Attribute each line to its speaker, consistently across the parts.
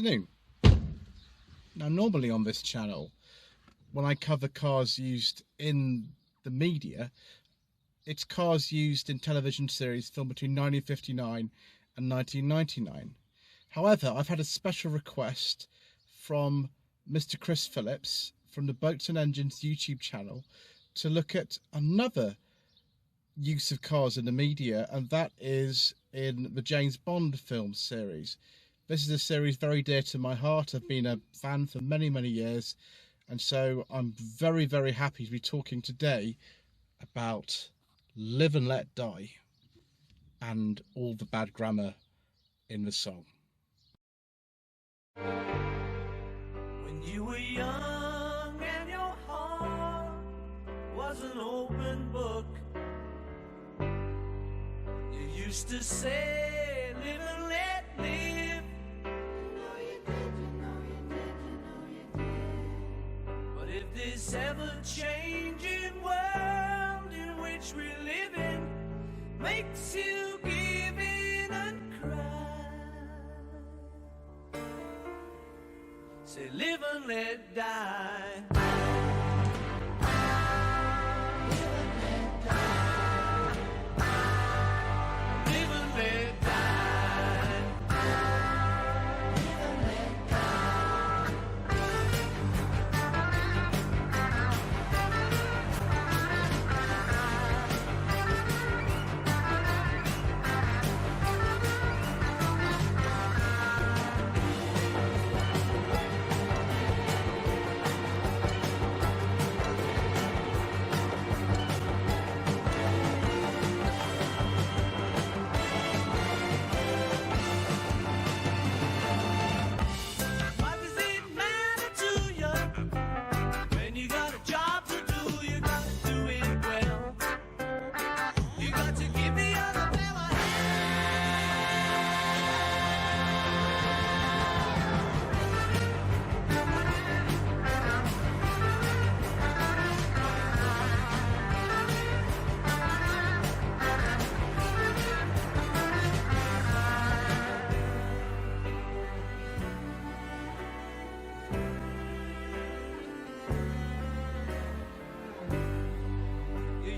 Speaker 1: afternoon. Now, normally on this channel, when I cover cars used in the media, it's cars used in television series filmed between 1959 and 1999. However, I've had a special request from Mr. Chris Phillips from the Boats and Engines YouTube channel to look at another use of cars in the media, and that is in the James Bond film series. This is a series very dear to my heart. I've been a fan for many, many years, and so I'm very, very happy to be talking today about Live and Let Die and all the bad grammar in the song.
Speaker 2: When you were young and your heart was an open book, you used to say, live and let live. You know you did, you know you did, you know you did. But if this ever-changing world in which we live in makes you give in and cry, say live and let die.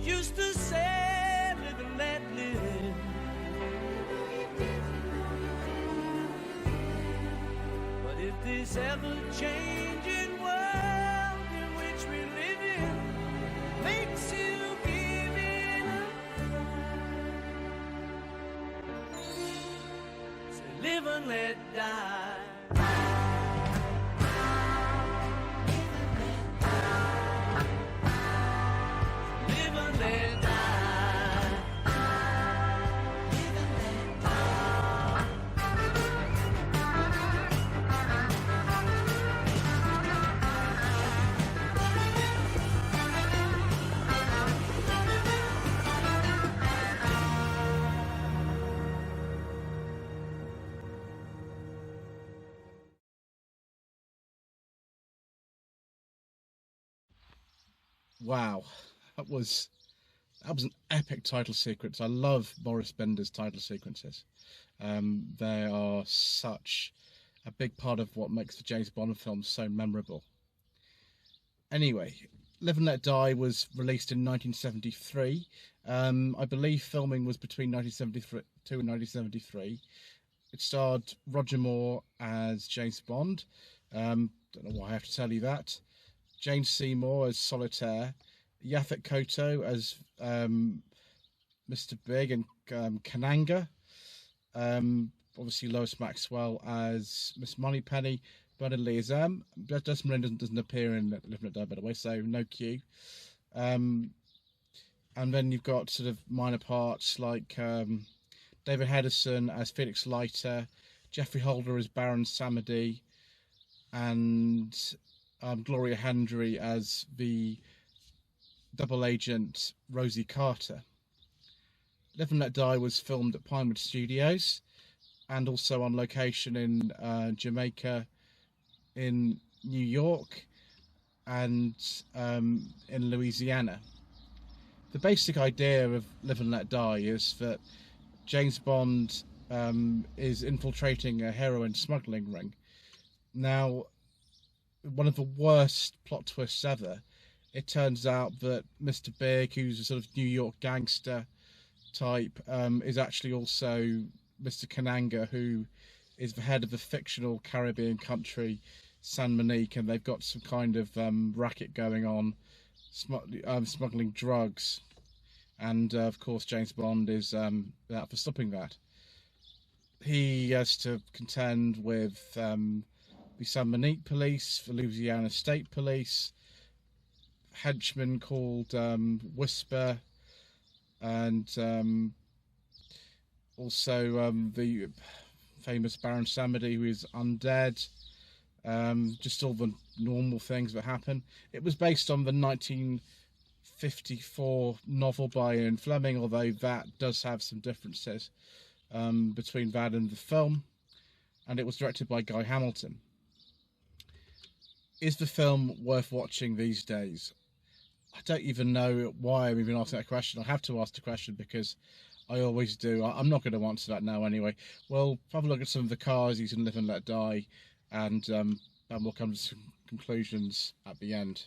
Speaker 2: Used to say, live and let live. But if this ever-changing world in which we live in makes you give in and cry, say live and let die.
Speaker 1: Wow, that was an epic title sequence. I love Maurice Bender's title sequences. They are such a big part of what makes the James Bond films so memorable. Anyway, Live and Let Die was released in 1973. I believe filming was between 1972 and 1973. It starred Roger Moore as James Bond. Don't know why I have to tell you that. Jane Seymour as Solitaire, Yaphet Kotto as Mr. Big and Kananga, obviously Lois Maxwell as Miss Moneypenny, Bernard Lee as Desmond doesn't appear in Live and Let Die, by the way, so no cue. And then you've got sort of minor parts like David Hedison as Felix Leiter, Geoffrey Holder as Baron Samedi, and Gloria Hendry as the double agent Rosie Carter. Live and Let Die was filmed at Pinewood Studios and also on location in Jamaica, in New York, and in Louisiana. The basic idea of Live and Let Die is that James Bond is infiltrating a heroin smuggling ring Now, one of the worst plot twists ever. It turns out that Mr. Big, who's a sort of New York gangster type, is actually also Mr. Kananga, who is the head of the fictional Caribbean country San Monique, and they've got some kind of racket going on, smuggling drugs, and of course James Bond is out for stopping that. He has to contend with the San Monique police, the Louisiana State Police, henchman called Whisper, and also the famous Baron Samedi, who is undead. Just all the normal things that happen. It was based on the 1954 novel by Ian Fleming, although that does have some differences between that and the film, and it was directed by Guy Hamilton. Is the film worth watching these days? I don't even know why I'm even asking that question. I have to ask the question because I always do. I'm not going to answer that now anyway. We'll have a look at some of the cars used in Live and Let Die, and we'll come to some conclusions at the end.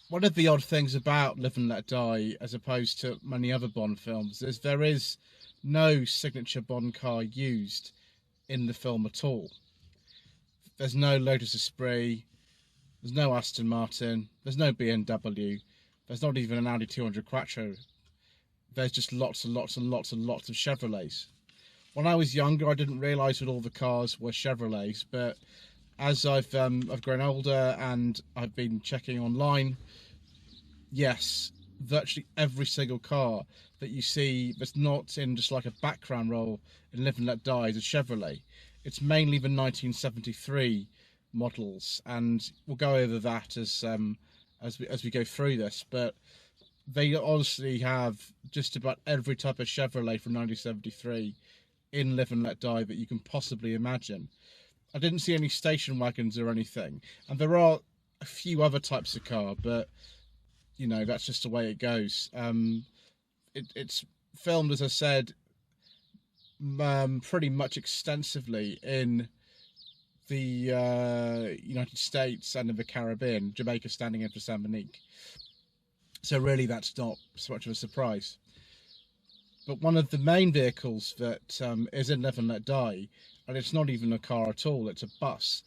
Speaker 1: One of the odd things about Live and Let Die, as opposed to many other Bond films, is there is no signature Bond car used in the film at all. There's no Lotus Esprit, there's no Aston Martin, there's no BMW, there's not even an Audi 200 Quattro. There's just lots and lots and lots and lots of Chevrolets. When I was younger, I didn't realise that all the cars were Chevrolets, but as I've grown older and I've been checking online, yes, virtually every single car that you see that's not in just like a background role in Live and Let Die is a Chevrolet. It's mainly the 1973 models, and we'll go over that as we go through this. But they honestly have just about every type of Chevrolet from 1973 in Live and Let Die that you can possibly imagine. I didn't see any station wagons or anything, and there are a few other types of car, but you know, that's just the way it goes. It's filmed, as I said, pretty much extensively in the United States and in the Caribbean, Jamaica standing in for San Monique. So really that's not so much of a surprise. But one of the main vehicles that is in Live and Let Die, and it's not even a car at all, it's a bus.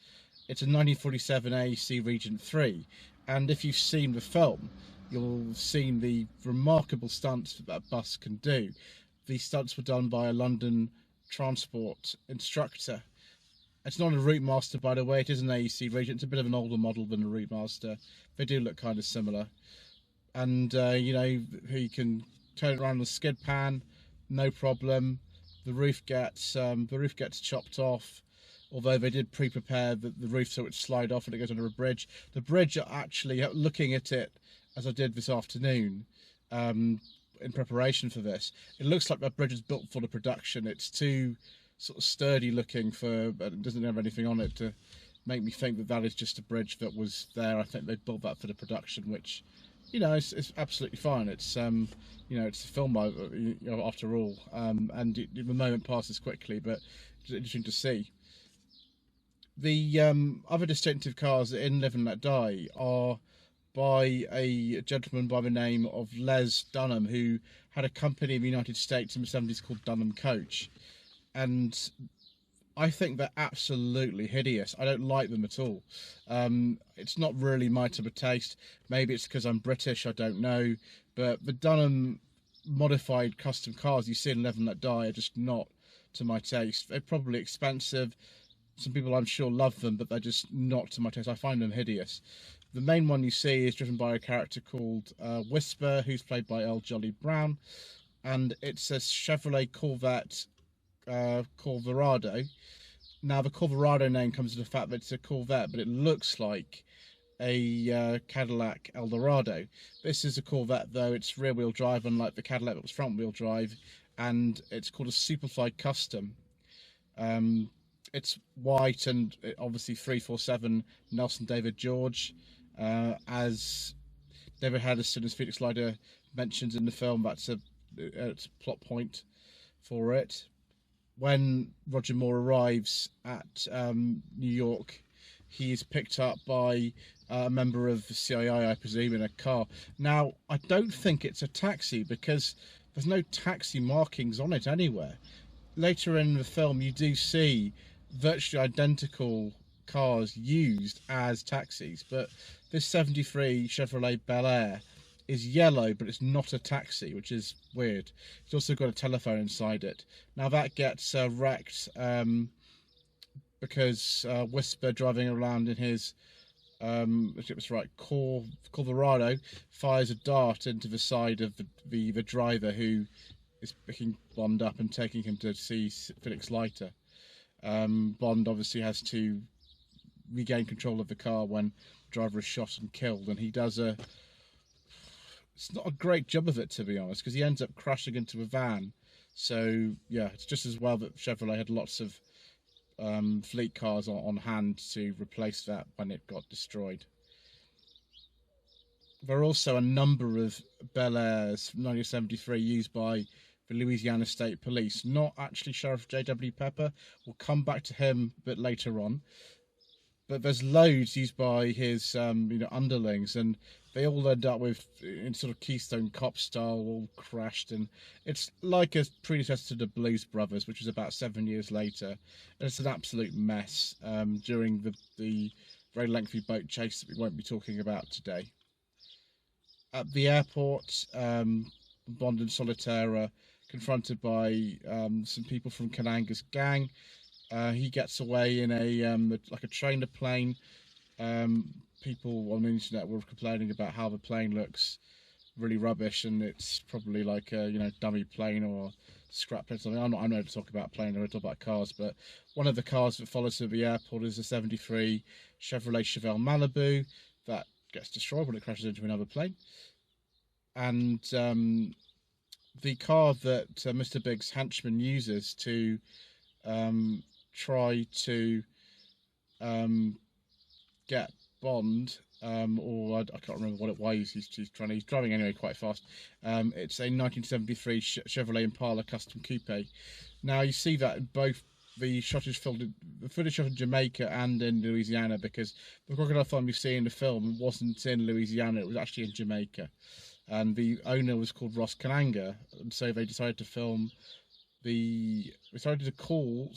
Speaker 1: It's a 1947 AEC Regent 3, and if you've seen the film, you'll have seen the remarkable stunts that bus can do. These stunts were done by a London transport instructor. It's not a Route Master, by the way, it is an AEC Regent. It's a bit of an older model than a Route Master. They do look kind of similar. And, you know, he can turn it around the skid pan, no problem. The roof gets chopped off, although they did pre-prepare the roof so it would slide off and it goes under a bridge. The bridge, actually, looking at it as I did this afternoon, in preparation for this, it looks like that bridge is built for the production. It's too sort of sturdy looking but it doesn't have anything on it to make me think that that is just a bridge that was there. I think they built that for the production, which, you know, it's absolutely fine. It's you know, it's a film, you know, after all, and the moment passes quickly, but it's interesting to see. The other distinctive cars in Live and Let Die are by a gentleman by the name of Les Dunham, who had a company in the United States in the 70s called Dunham Coach. And I think they're absolutely hideous. I don't like them at all. It's not really my type of taste. Maybe it's because I'm British, I don't know. But the Dunham modified custom cars you see in Live and Let Die are just not to my taste. They're probably expensive. Some people I'm sure love them, but they're just not to my taste. I find them hideous. The main one you see is driven by a character called Whisper, who's played by L. Jolly Brown, and it's a Chevrolet Corvette Corverado. Now, the Corverado name comes from the fact that it's a Corvette, but it looks like a Cadillac Eldorado. This is a Corvette, though it's rear-wheel drive, unlike the Cadillac that was front-wheel drive, and it's called a Superfly Custom. It's white and obviously 347 Nelson David George, as David Haddison as Felix Leiter mentions in the film. That's it's a plot point for it. When Roger Moore arrives at New York, he is picked up by a member of the CIA, I presume, in a car. Now, I don't think it's a taxi because there's no taxi markings on it anywhere. Later in the film, you do see virtually identical cars used as taxis, but this 73 Chevrolet Bel Air is yellow, but it's not a taxi, which is weird. It's also got a telephone inside it. Now that gets wrecked because Whisper, driving around in his it was right, Colorado, fires a dart into the side of the driver, who is picking Bond up and taking him to see Felix Leiter. Bond obviously has to regain control of the car when the driver is shot and killed, and he does it's not a great job of it, to be honest, because he ends up crashing into a van. So yeah, it's just as well that Chevrolet had lots of fleet cars on hand to replace that when it got destroyed. There are also a number of Bel Airs from 1973 used by the Louisiana State Police, not actually Sheriff J.W. Pepper. We'll come back to him a bit later on. But there's loads used by his underlings, and they all end up with in sort of Keystone Cop style, all crashed, and it's like a predecessor to the Blues Brothers, which was about 7 years later. And it's an absolute mess during the very lengthy boat chase that we won't be talking about today. At the airport, Bond and Solitaire are confronted by some people from Kananga's gang. He gets away in like a trainer plane. People on the internet were complaining about how the plane looks really rubbish, and it's probably like a dummy plane or scrap plane. Something. I'm not to talk about planes. I'm going to talk about cars. But one of the cars that follows to the airport is a '73 Chevrolet Chevelle Malibu that gets destroyed when it crashes into another plane. And the car that Mr. Big's henchman uses to try to get Bond, or I can't remember why he's driving anyway quite fast. It's a 1973 Chevrolet Impala Custom Coupe. Now you see that in both the footage shot in Jamaica and in Louisiana, because the crocodile farm you see in the film wasn't in Louisiana, it was actually in Jamaica. And the owner was called Ross Kananga, and so they decided to film decided to call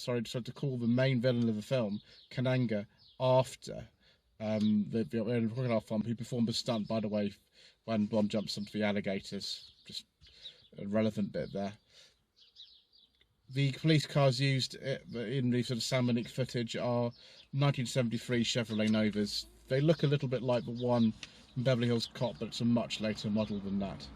Speaker 1: the main villain of the film Kananga after the crocodile farm, who performed a stunt, by the way, when Bond jumps onto the alligators. Just a relevant bit there. The police cars used in the sort of San Monique footage are 1973 Chevrolet Novas. They look a little bit like the one from Beverly Hills Cop, but it's a much later model than that.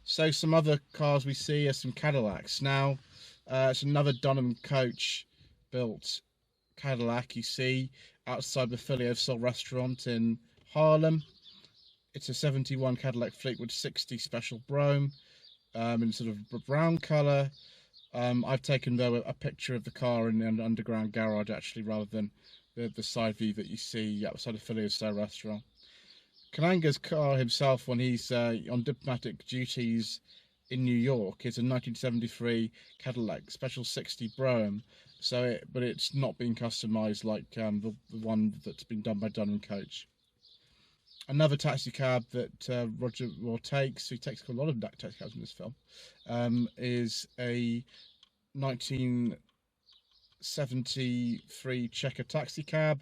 Speaker 1: So some other cars we see are some Cadillacs. Now, it's another Dunham coach built Cadillac you see outside the Philly of Soul restaurant in Harlem. It's a 71 Cadillac Fleetwood 60 Special Brougham in sort of brown colour. I've taken though a picture of the car in an underground garage actually, rather than the side view that you see outside the Philly of Soul restaurant. Kananga's car himself, when he's on diplomatic duties in New York, is a 1973 Cadillac Special 60 Brougham. But it's not been customised like the one that's been done by Dunham Coach. Another taxi cab that Roger Moore takes, he takes a lot of taxi cabs in this film, is a 1973 Checker taxi cab.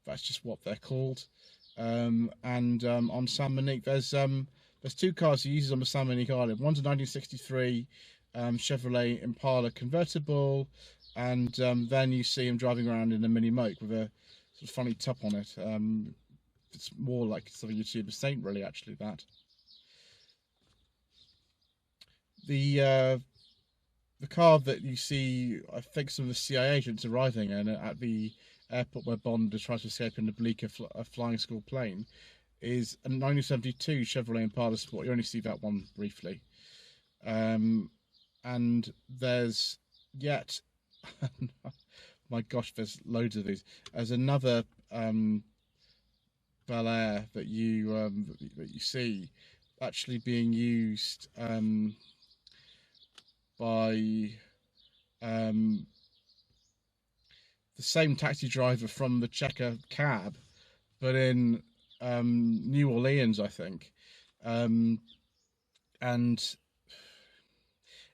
Speaker 1: That's just what they're called. On San Monique, there's two cars he uses on the San Monique Island. One's a 1963 Chevrolet Impala convertible, and then you see him driving around in a mini moke with a sort of funny top on it. It's more like sort of YouTuber Saint, really. Actually, that the car that you see, I think some of the CIA agents arriving in at the airport where Bond is trying to escape in the Bleecker flying school plane, is a 1972 Chevrolet Impala Sport. You only see that one briefly. And there's yet, my gosh, there's loads of these. There's another Bel Air that you see actually being used by the same taxi driver from the Checker cab, but in New Orleans, I think. And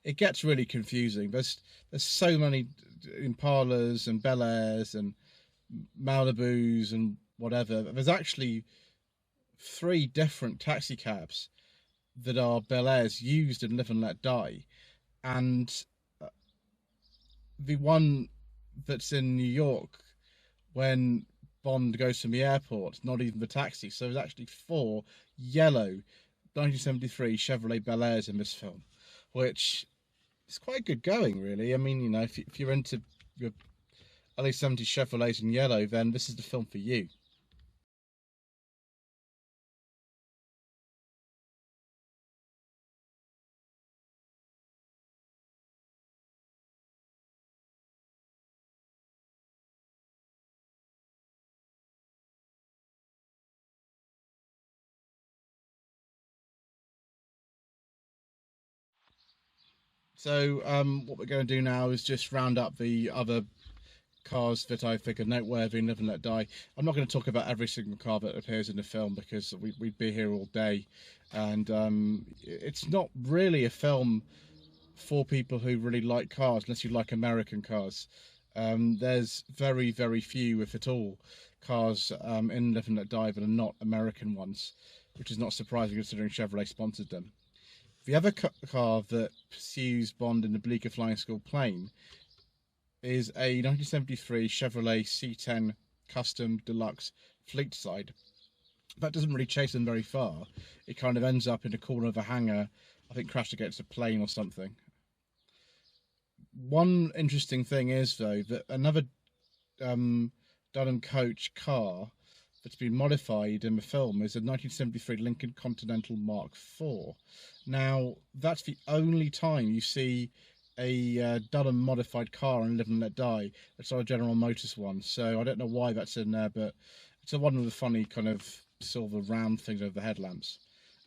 Speaker 1: it gets really confusing. There's so many Impalas and Bel Airs and Malibus and whatever. There's actually 3 different taxi cabs that are Bel Airs used in Live and Let Die, and the one that's in New York when Bond goes from the airport, not even the taxi. So there's actually 4 yellow 1973 Chevrolet Bel Airs in this film, which is quite good going, really. I mean, you know, if you're into your early 70s Chevrolets in yellow, then this is the film for you. So what we're going to do now is just round up the other cars that I think are noteworthy in Live and Let Die. I'm not going to talk about every single car that appears in the film because we'd be here all day, and it's not really a film for people who really like cars, unless you like American cars. There's very, very few, if at all, cars in Live and Let Die that are not American ones, which is not surprising considering Chevrolet sponsored them. The other car that pursues Bond in the Bleecker Flying School plane is a 1973 Chevrolet C10 Custom Deluxe Fleet Side. That doesn't really chase them very far. It kind of ends up in the corner of a hangar, I think crashed against a plane or something. One interesting thing is, though, that another Dunham Coach car that's been modified in the film is a 1973 Lincoln Continental Mark IV. Now, that's the only time you see a Dunham modified car in Live and Let Die. It's not a General Motors one, so I don't know why that's in there, but it's one of the funny kind of silver round things over the headlamps.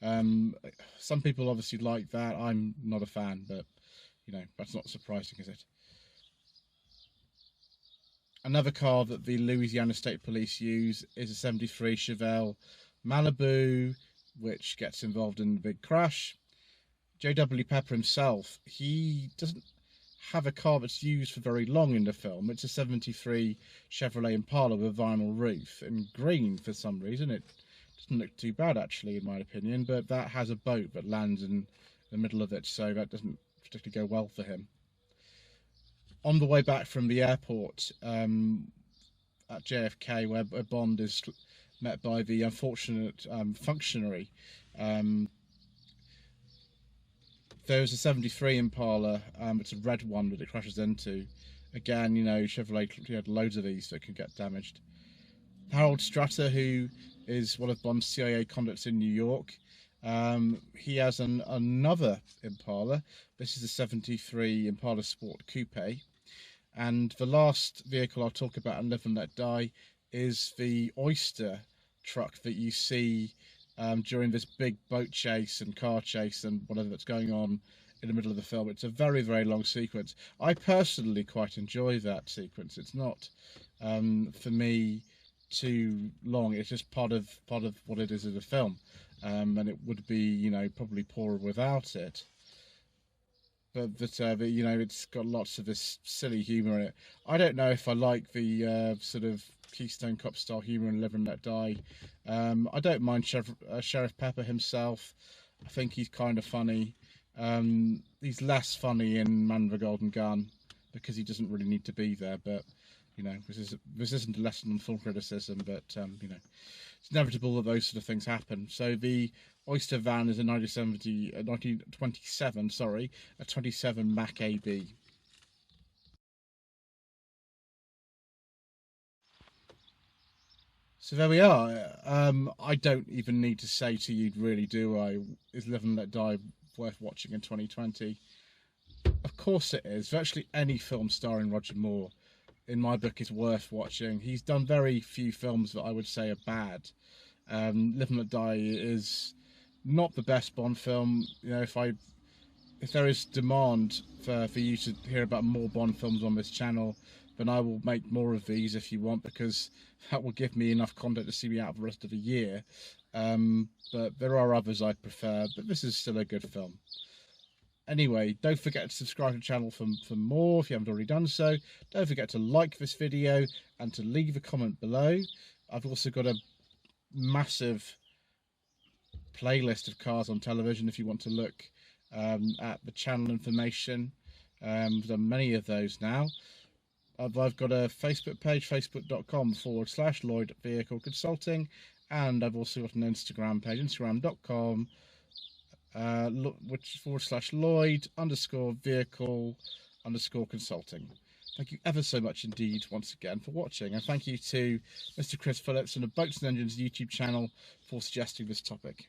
Speaker 1: Some people obviously like that. I'm not a fan, but you know, that's not surprising, is it? Another car that the Louisiana State Police use is a 73 Chevelle Malibu, which gets involved in the big crash. J.W. Pepper himself, he doesn't have a car that's used for very long in the film. It's a 73 Chevrolet Impala with a vinyl roof in green for some reason. It doesn't look too bad, actually, in my opinion, but that has a boat that lands in the middle of it, so that doesn't particularly go well for him. On the way back from the airport at JFK, where Bond is met by the unfortunate functionary, there's a 73 Impala. It's a red one that it crashes into. Again, you know, Chevrolet had loads of these that could get damaged. Harold Stratter, who is one of Bond's CIA convicts in New York, he has another Impala. This is a 73 Impala Sport Coupe. And the last vehicle I'll talk about in Live and Let Die is the Oyster truck that you see during this big boat chase and car chase and whatever that's going on in the middle of the film. It's a very, very long sequence. I personally quite enjoy that sequence. It's not, for me, too long. It's just part of what it is in the film, and it would be, you know, probably poorer without it. But you know, it's got lots of this silly humour in it. I don't know if I like the sort of Keystone Cop style humour in Live and Let Die. I don't mind Sheriff Pepper himself. I think he's kind of funny. He's less funny in Man with a Golden Gun because he doesn't really need to be there. But you know, this isn't a lesson on film criticism, but you know, it's inevitable that those sort of things happen. So the Oyster van is a 1927, sorry, a 27 Mac AB. So there we are. I don't even need to say to you, really, do I? Is Live and Let Die worth watching in 2020? Of course it is. Virtually any film starring Roger Moore, in my book, is worth watching. He's done very few films that I would say are bad. Live and Let Die is not the best Bond film. You know, if there is demand for you to hear about more Bond films on this channel, then I will make more of these if you want, because that will give me enough content to see me out for the rest of the year. But there are others I prefer, but this is still a good film. Anyway, don't forget to subscribe to the channel for more if you haven't already done so. Don't forget to like this video and to leave a comment below. I've also got a massive playlist of cars on television if you want to look at the channel information. I've done many of those now. I've got a Facebook page, facebook.com/Lloyd Vehicle Consulting, and I've also got an Instagram page, instagram.com which /Lloyd_Vehicle_Consulting. Thank you ever so much indeed once again for watching, and thank you to Mr. Chris Phillips and the Boats and Engines YouTube channel for suggesting this topic.